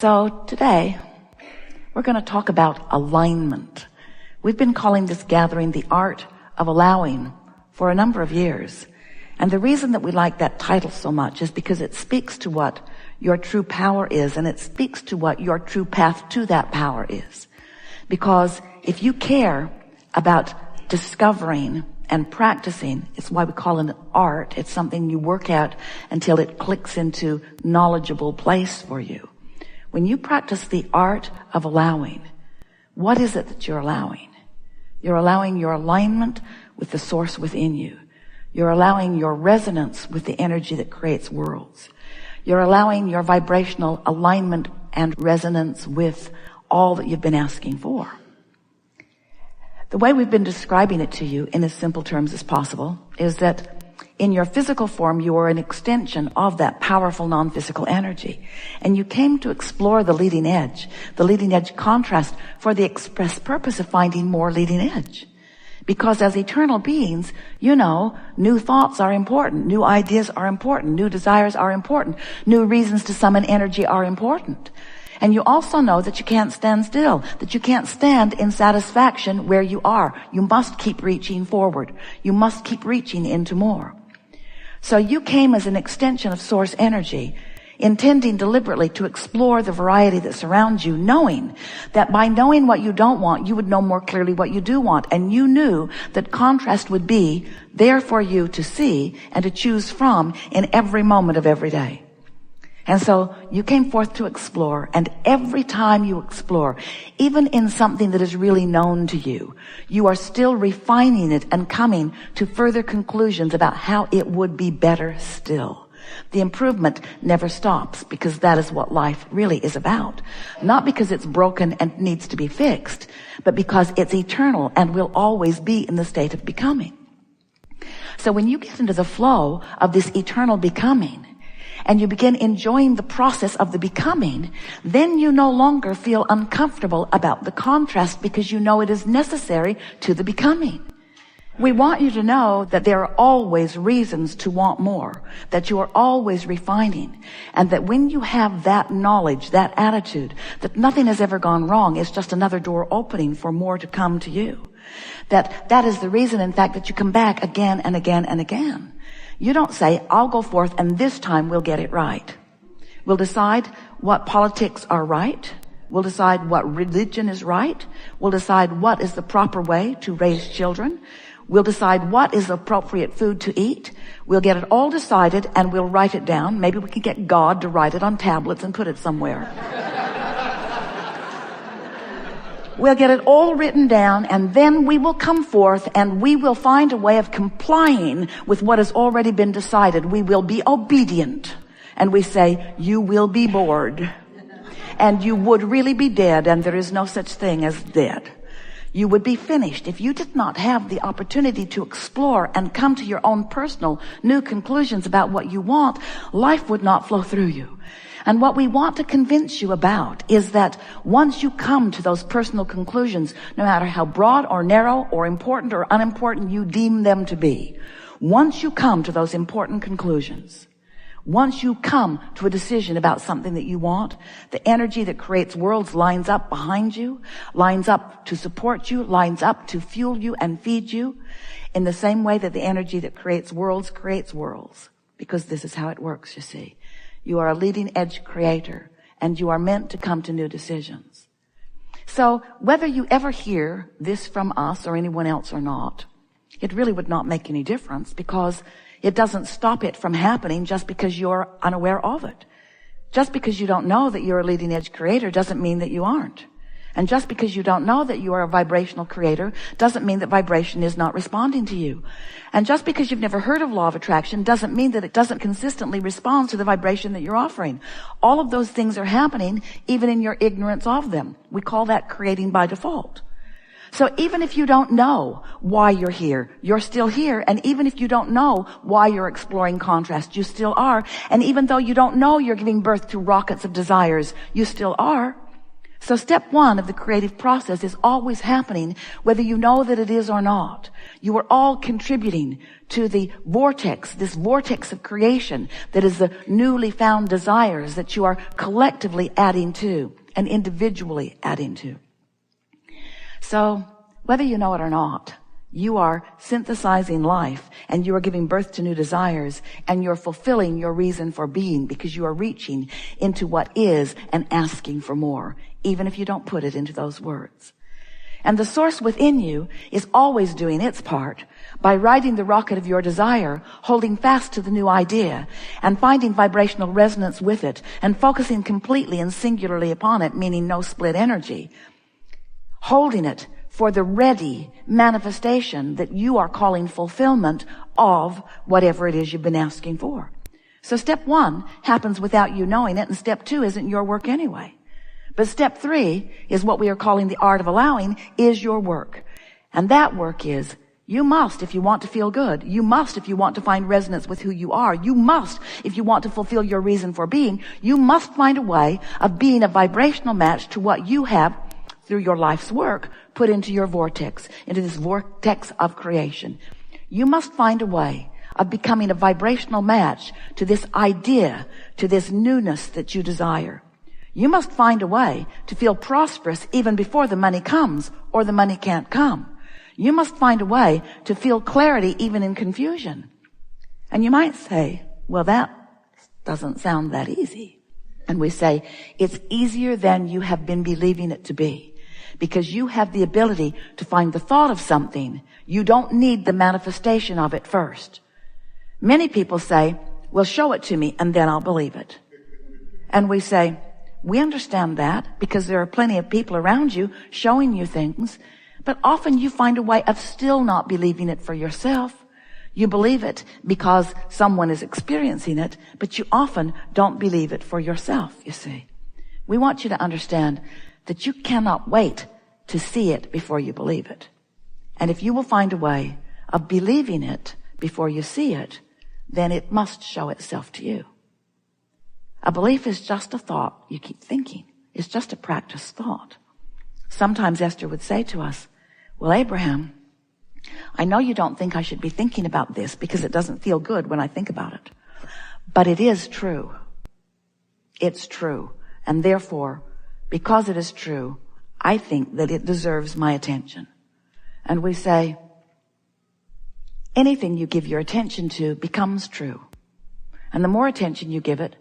So today, we're going to talk about alignment. We've been calling this gathering the art of allowing for a number of years. And the reason that we like that title so much is because it speaks to what your true power is, and it speaks to what your true path to that power is. Because if you care about discovering and practicing, it's why we call it an art. It's something you work at until it clicks into knowledgeable place for you. When you practice the art of allowing, what is it that you're allowing? You're allowing your alignment with the source within you. You're allowing your resonance with the energy that creates worlds. You're allowing your vibrational alignment and resonance with all that you've been asking for. The way we've been describing it to you in as simple terms as possible is that in your physical form, you are an extension of that powerful non-physical energy. And you came to explore the leading edge contrast for the express purpose of finding more leading edge. Because as eternal beings, you know, new thoughts are important, new ideas are important, new desires are important, new reasons to summon energy are important. And you also know that you can't stand still, that you can't stand in satisfaction where you are. You must keep reaching forward. You must keep reaching into more. So you came as an extension of source energy, intending deliberately to explore the variety that surrounds you, knowing that by knowing what you don't want, you would know more clearly what you do want. And you knew that contrast would be there for you to see and to choose from in every moment of every day. And so you came forth to explore, and every time you explore, even in something that is really known to you, you are still refining it and coming to further conclusions about how it would be better still. The improvement never stops, because that is what life really is about. Not because it's broken and needs to be fixed, but because it's eternal and will always be in the state of becoming. So when you get into the flow of this eternal becoming, and you begin enjoying the process of the becoming, then you no longer feel uncomfortable about the contrast, because you know it is necessary to the becoming. We want you to know that there are always reasons to want more, that you are always refining, and that when you have that knowledge, that attitude, that nothing has ever gone wrong, it's just another door opening for more to come to you. That is the reason, in fact, that you come back again and again and again. You don't say, I'll go forth and this time we'll get it right. We'll decide what politics are right. We'll decide what religion is right. We'll decide what is the proper way to raise children. We'll decide what is appropriate food to eat. We'll get it all decided and we'll write it down. Maybe we can get God to write it on tablets and put it somewhere. We'll get it all written down, and then we will come forth and we will find a way of complying with what has already been decided. We will be obedient. And we say, you will be bored. And you would really be dead, and there is no such thing as dead. You would be finished if you did not have the opportunity to explore and come to your own personal new conclusions about what you want. Life would not flow through you. And what we want to convince you about is that once you come to those personal conclusions, no matter how broad or narrow or important or unimportant you deem them to be, once you come to those important conclusions, once you come to a decision about something that you want, the energy that creates worlds lines up behind you, lines up to support you, lines up to fuel you and feed you, in the same way that the energy that creates worlds, because this is how it works, you see. You are a leading edge creator, and you are meant to come to new decisions. So whether you ever hear this from us or anyone else or not, it really would not make any difference, because it doesn't stop it from happening just because you're unaware of it. Just because you don't know that you're a leading edge creator doesn't mean that you aren't. And just because you don't know that you are a vibrational creator doesn't mean that vibration is not responding to you. And just because you've never heard of law of attraction doesn't mean that it doesn't consistently respond to the vibration that you're offering. All of those things are happening even in your ignorance of them. We call that creating by default. So even if you don't know why you're here, you're still here. And even if you don't know why you're exploring contrast, you still are. And even though you don't know you're giving birth to rockets of desires, you still are. So step one of the creative process is always happening, whether you know that it is or not. You are all contributing to the vortex, this vortex of creation that is the newly found desires that you are collectively adding to and individually adding to. So whether you know it or not, you are synthesizing life, and you are giving birth to new desires, and you're fulfilling your reason for being, because you are reaching into what is and asking for more, even if you don't put it into those words. And the source within you is always doing its part by riding the rocket of your desire, holding fast to the new idea, and finding vibrational resonance with it, and focusing completely and singularly upon it, meaning no split energy, holding it for the ready manifestation that you are calling fulfillment of whatever it is you've been asking for. So step one happens without you knowing it, and step two isn't your work anyway. But step three is what we are calling the art of allowing, is your work. And that work is, you must, if you want to feel good. You must, if you want to find resonance with who you are. You must, if you want to fulfill your reason for being. You must find a way of being a vibrational match to what you have through your life's work put into your vortex, into this vortex of creation. You must find a way of becoming a vibrational match to this idea, to this newness that you desire. You must find a way to feel prosperous even before the money comes or the money can't come. You must find a way to feel clarity even in confusion. And you might say, well, that doesn't sound that easy. And we say, it's easier than you have been believing it to be. Because you have the ability to find the thought of something. You don't need the manifestation of it first. Many people say, well, show it to me and then I'll believe it. And we say, we understand that because there are plenty of people around you showing you things, but often you find a way of still not believing it for yourself. You believe it because someone is experiencing it, but you often don't believe it for yourself, you see. We want you to understand that you cannot wait to see it before you believe it. And if you will find a way of believing it before you see it, then it must show itself to you. A belief is just a thought you keep thinking. It's just a practiced thought. Sometimes Esther would say to us, well, Abraham, I know you don't think I should be thinking about this because it doesn't feel good when I think about it. But it is true. It's true. And therefore, because it is true, I think that it deserves my attention. And we say, anything you give your attention to becomes true. And the more attention you give it,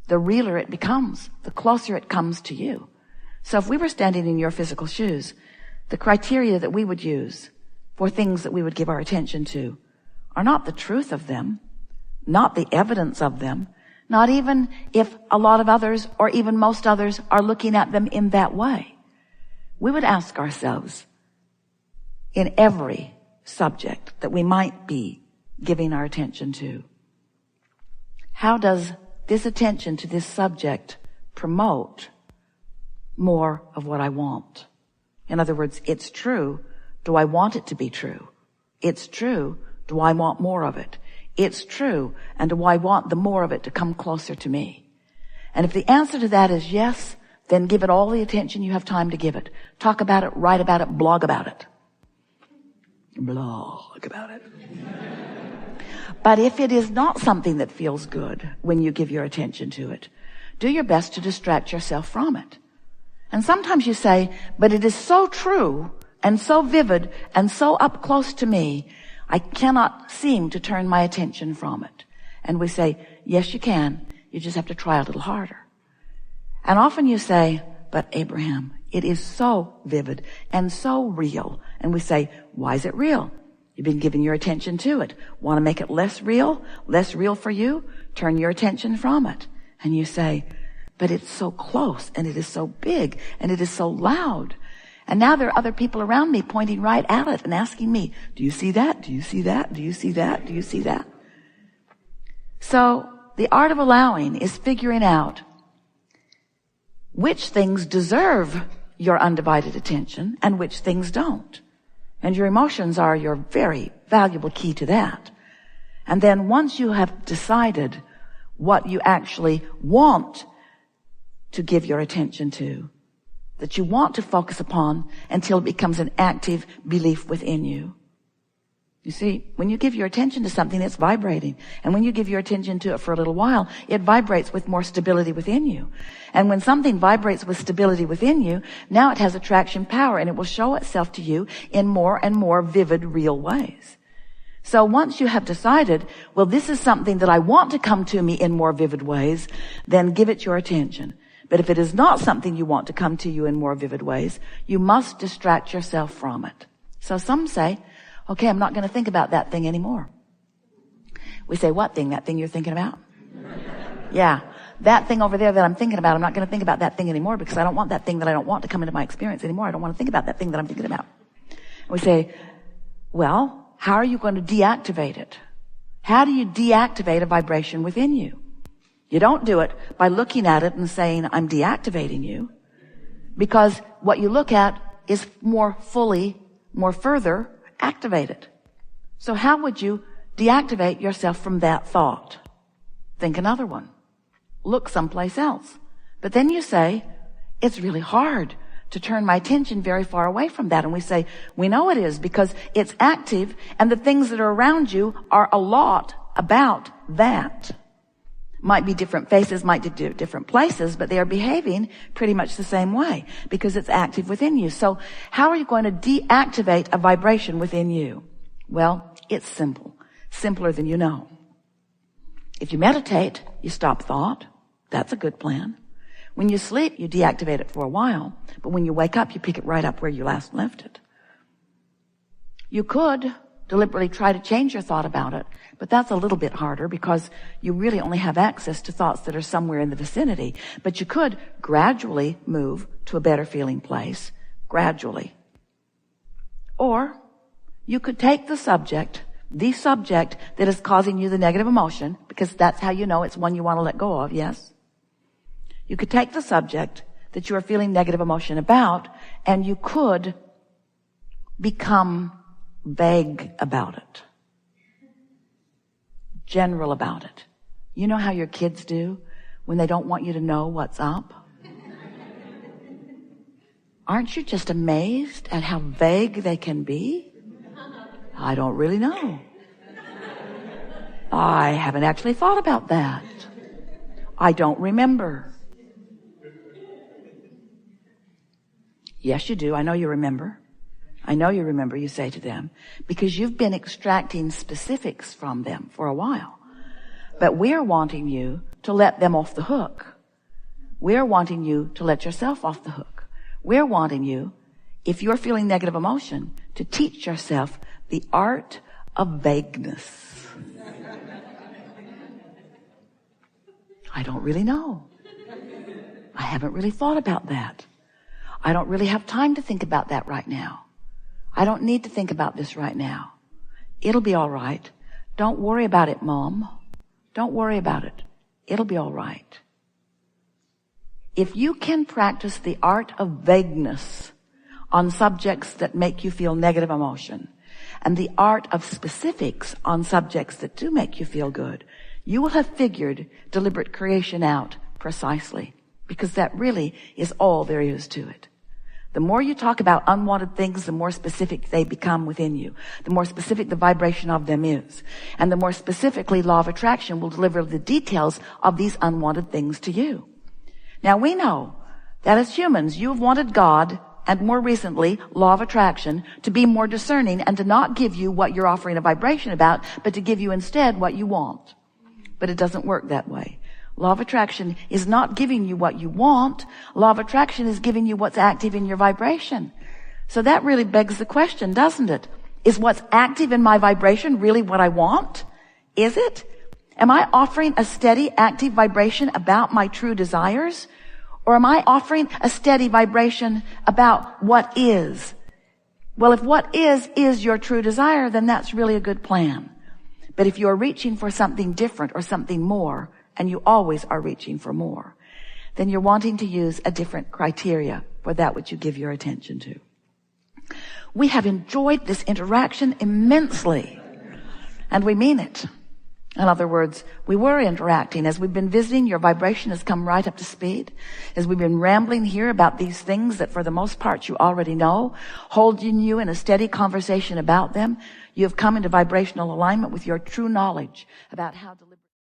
the realer it becomes, the closer it comes to you. So if we were standing in your physical shoes, the criteria that we would use for things that we would give our attention to are not the truth of them, not the evidence of them, not even if a lot of others or even most others are looking at them in that way. We would ask ourselves, in every subject that we might be giving our attention to, how does this attention to this subject promote more of what I want? In other words, it's true. Do I want it to be true? It's true. Do I want more of it? It's true. And do I want the more of it to come closer to me? And if the answer to that is yes, then give it all the attention you have time to give it. Talk about it, write about it, blog about it. Blog about it. But if it is not something that feels good when you give your attention to it, do your best to distract yourself from it. And sometimes you say, but it is so true and so vivid and so up close to me, I cannot seem to turn my attention from it. And we say, yes, you can. You just have to try a little harder. And often you say, but Abraham, it is so vivid and so real. And we say, why is it real? You've been giving your attention to it. Want to make it less real for you? Turn your attention from it. And you say, but it's so close and it is so big and it is so loud. And now there are other people around me pointing right at it and asking me, do you see that? Do you see that? Do you see that? Do you see that? So the art of allowing is figuring out which things deserve your undivided attention and which things don't. And your emotions are your very valuable key to that. And then once you have decided what you actually want to give your attention to, that you want to focus upon until it becomes an active belief within you. You see, when you give your attention to something, it's vibrating. And when you give your attention to it for a little while, it vibrates with more stability within you. And when something vibrates with stability within you, now it has attraction power, and it will show itself to you in more and more vivid, real ways. So once you have decided, well, this is something that I want to come to me in more vivid ways, then give it your attention. But if it is not something you want to come to you in more vivid ways, you must distract yourself from it. So some say, okay, I'm not going to think about that thing anymore. We say, what thing? That thing you're thinking about? Yeah, that thing over there that I'm thinking about, I'm not going to think about that thing anymore because I don't want that thing that I don't want to come into my experience anymore. I don't want to think about that thing that I'm thinking about. And we say, well, how are you going to deactivate it? How do you deactivate a vibration within you? You don't do it by looking at it and saying, I'm deactivating you. Because what you look at is more fully, more further activated. So how would you deactivate yourself from that thought? Think another one. Look someplace else. But then you say, it's really hard to turn my attention very far away from that. And we say, we know it is because it's active and the things that are around you are a lot about that. Might be different faces, might be different places, but they are behaving pretty much the same way because it's active within you. So how are you going to deactivate a vibration within you? Well, it's simple. Simpler than you know. If you meditate, you stop thought. That's a good plan. When you sleep, you deactivate it for a while. But when you wake up, you pick it right up where you last left it. You could deliberately try to change your thought about it, but that's a little bit harder because you really only have access to thoughts that are somewhere in the vicinity. But you could gradually move to a better feeling place, gradually. Or you could take the subject that is causing you the negative emotion, because that's how you know it's one you want to let go of, yes? You could take the subject that you are feeling negative emotion about, and you could become vague about it. General about it. You know how your kids do when they don't want you to know what's up? Aren't you just amazed at how vague they can be? I don't really know. I haven't actually thought about that. I don't remember. Yes, you do. I know you remember. I know you remember, you say to them, because you've been extracting specifics from them for a while. But we're wanting you to let them off the hook. We're wanting you to let yourself off the hook. We're wanting you, if you're feeling negative emotion, to teach yourself the art of vagueness. I don't really know. I haven't really thought about that. I don't really have time to think about that right now. I don't need to think about this right now. It'll be all right. Don't worry about it, Mom. Don't worry about it. It'll be all right. If you can practice the art of vagueness on subjects that make you feel negative emotion, and the art of specifics on subjects that do make you feel good, you will have figured deliberate creation out precisely, because that really is all there is to it. The more you talk about unwanted things, the more specific they become within you. The more specific the vibration of them is. And the more specifically law of attraction will deliver the details of these unwanted things to you. Now we know that as humans, you've wanted God, and more recently, law of attraction, to be more discerning and to not give you what you're offering a vibration about, but to give you instead what you want. But it doesn't work that way. Law of attraction is not giving you what you want. Law of attraction is giving you what's active in your vibration. So that really begs the question, doesn't it? Is what's active in my vibration really what I want? Is it? Am I offering a steady, active vibration about my true desires? Or am I offering a steady vibration about what is? Well, if what is your true desire, then that's really a good plan. But if you're reaching for something different or something more, and you always are reaching for more, then you're wanting to use a different criteria for that which you give your attention to. We have enjoyed this interaction immensely, and we mean it. In other words, we were interacting. As we've been visiting, your vibration has come right up to speed. As we've been rambling here about these things that for the most part you already know, holding you in a steady conversation about them, you have come into vibrational alignment with your true knowledge about how to